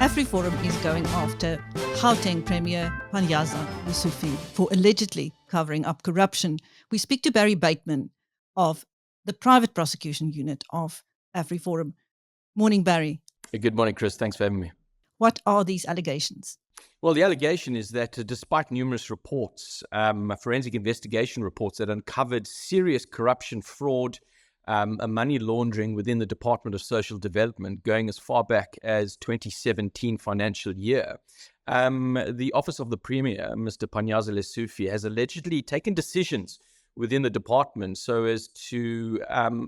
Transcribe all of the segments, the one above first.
AfriForum is going after Gauteng Premier Panyaza Lesufi for allegedly covering up corruption. We speak to Barry Bateman of the private prosecution unit of AfriForum. Morning, Barry. Good morning, Chris. Thanks for having me. What are these allegations? Well, the allegation is that despite numerous reports, forensic investigation reports that uncovered serious corruption, fraud, money laundering within the Department of Social Development going as far back as 2017 financial year, the Office of the Premier, Mr. Panyaza Lesufi, has allegedly taken decisions within the department so as to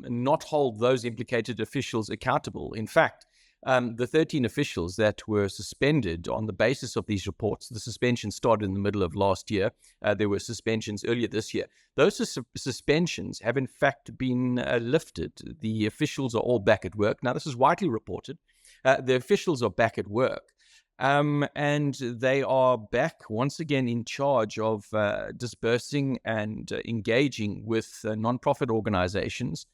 not hold those implicated officials accountable. In fact, the 13 officials that were suspended on the basis of these reports, the suspension started in the middle of last year. There were suspensions earlier this year. Those suspensions have in fact been lifted. The officials are all back at work. Now, this is widely reported. The officials are back at work. And they are back once again in charge of dispersing and engaging with non-profit organizations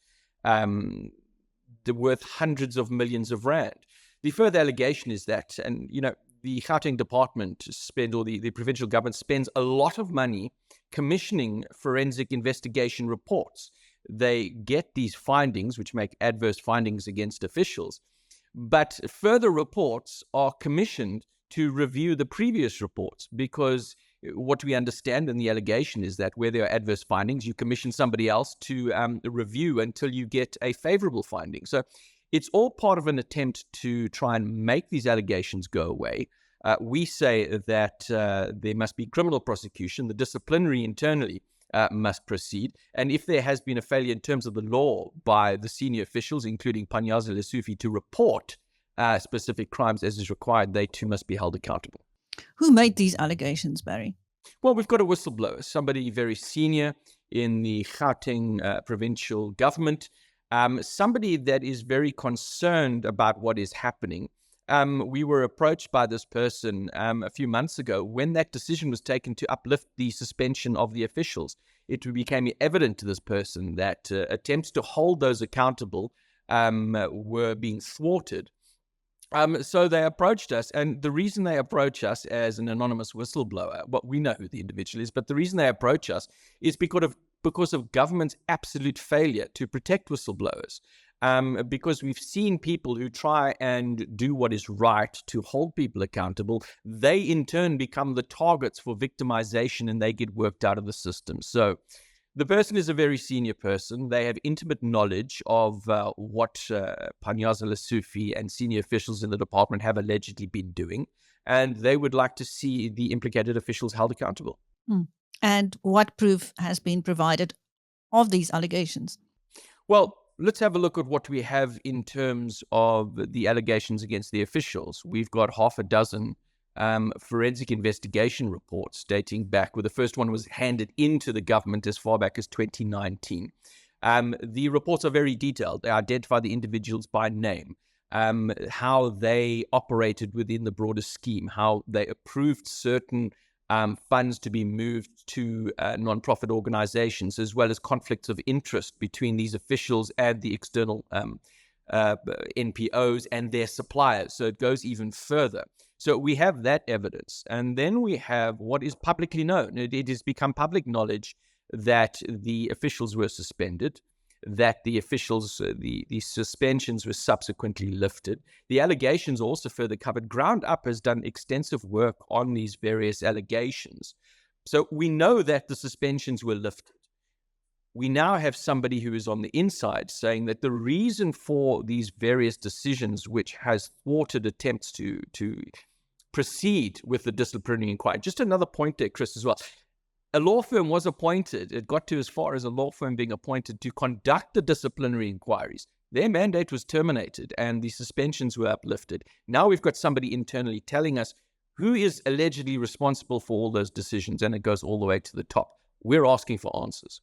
worth hundreds of millions of rand. The further allegation is that, and the Gauteng department the provincial government spends a lot of money commissioning forensic investigation reports. They get these findings, which make adverse findings against officials, but further reports are commissioned to review the previous reports, because what we understand in the allegation is that where there are adverse findings, you commission somebody else to review until you get a favorable finding. So it's all part of an attempt to try and make these allegations go away. We say that there must be criminal prosecution. The disciplinary internally must proceed. And if there has been a failure in terms of the law by the senior officials, including Panyaza Lesufi, to report specific crimes as is required, they too must be held accountable. Who made these allegations, Barry? Well, we've got a whistleblower, somebody very senior in the Gauteng provincial government, somebody that is very concerned about what is happening. We were approached by this person a few months ago when that decision was taken to uplift the suspension of the officials. It became evident to this person that attempts to hold those accountable were being thwarted. So they approached us, and the reason they approach us as an anonymous whistleblower, well, we know who the individual is, but the reason they approach us is because of government's absolute failure to protect whistleblowers. Because we've seen people who try and do what is right to hold people accountable, they in turn become the targets for victimization and they get worked out of the system. So the person is a very senior person. They have intimate knowledge of what Panyaza Lesufi and senior officials in the department have allegedly been doing, and they would like to see the implicated officials held accountable. And what proof has been provided of these allegations? Well, let's have a look at what we have in terms of the allegations against the officials. We've got half a dozen forensic investigation reports dating back, where the first one was handed into the government as far back as 2019. The reports are very detailed. They identify the individuals by name, how they operated within the broader scheme, how they approved certain funds to be moved to non-profit organizations, as well as conflicts of interest between these officials and the external NPOs and their suppliers. So it goes even further. So we have that evidence. And then we have what is publicly known. It has become public knowledge that the officials were suspended, that the officials, the suspensions were subsequently lifted. The allegations also further covered. Ground Up has done extensive work on these various allegations. So we know that the suspensions were lifted. We now have somebody who is on the inside saying that the reason for these various decisions, which has thwarted attempts to proceed with the disciplinary inquiry. Just another point there, Chris, as well. A law firm was appointed. It got to as far as a law firm being appointed to conduct the disciplinary inquiries. Their mandate was terminated and the suspensions were uplifted. Now we've got somebody internally telling us who is allegedly responsible for all those decisions, and it goes all the way to the top. We're asking for answers.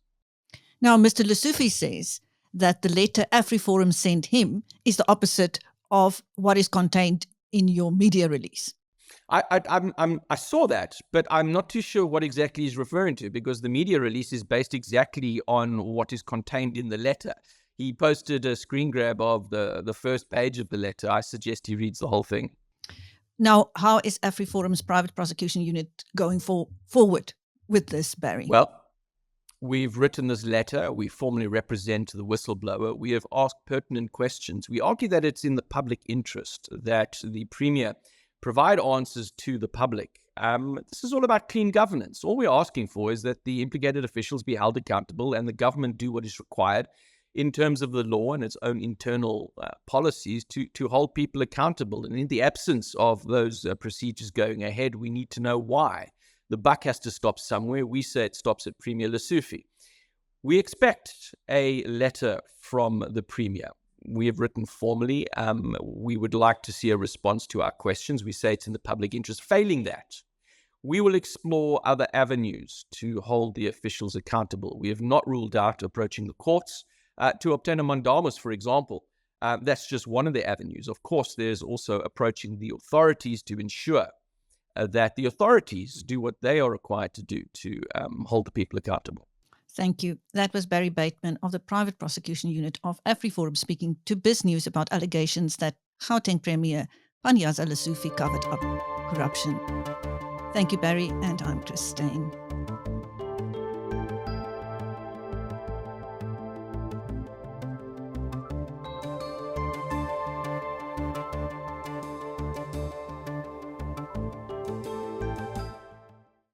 Now, Mr. Lesufi says that the letter AfriForum sent him is the opposite of what is contained in your media release. I saw that, but I'm not too sure what exactly he's referring to, because the media release is based exactly on what is contained in the letter. He posted a screen grab of the first page of the letter. I suggest he reads the whole thing. Now, how is AfriForum's private prosecution unit going forward with this, Barry? Well, we've written this letter. We formally represent the whistleblower. We have asked pertinent questions. We argue that it's in the public interest that the Premier provide answers to the public. This is all about clean governance. All we're asking for is that the implicated officials be held accountable and the government do what is required in terms of the law and its own internal policies to hold people accountable. And in the absence of those procedures going ahead, we need to know why. The buck has to stop somewhere. We say it stops at Premier Lesufi. We expect a letter from the Premier. We have written formally. We would like to see a response to our questions. We say it's in the public interest. Failing that, we will explore other avenues to hold the officials accountable. We have not ruled out approaching the courts to obtain a mandamus, for example. That's just one of the avenues. Of course, there's also approaching the authorities to ensure that the authorities do what they are required to do to hold the people accountable. Thank you. That was Barry Bateman of the Private Prosecution Unit of AfriForum speaking to BizNews about allegations that Gauteng Premier Panyaza Lesufi covered up corruption. Thank you, Barry, and I'm Chris Steyn.